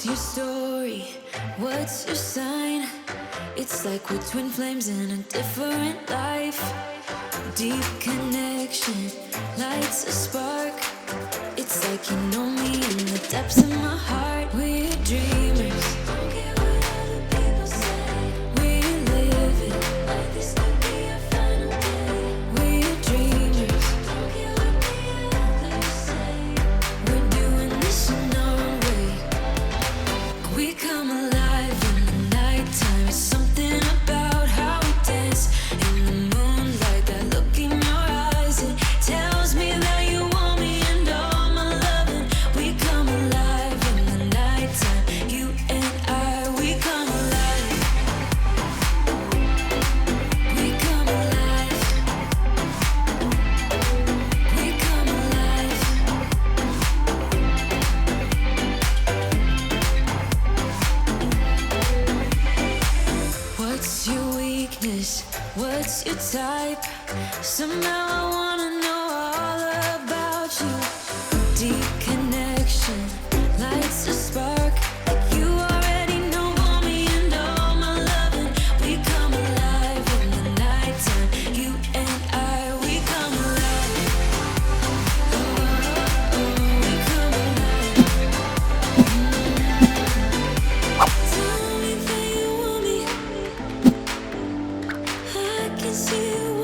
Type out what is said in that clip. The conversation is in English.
your story? What's your sign? It's like we're twin flames in a different life. Deep connection lights a spark. It's like you know me in the depths of my heart. We're dreamers. Don't care what other people say. We live it like this could be our final day. We're dreamers. Don't care what the others say. We're doing this in our way. We come alive in the nighttime. It's something about how we dance in the moonlight. That look in your eyes, it tells me that you want me and all my loving. We come alive in the nighttime. You and I, we come alive. We come alive. We come alive. What's your weakness? What's your type? Somehow I wanna know all about you. Deep connection lights a spark. Like you already know me and all my loving. We come alive in the nighttime. You and I, we come alive. Oh, we come alive. Tell me that you want me. I can see you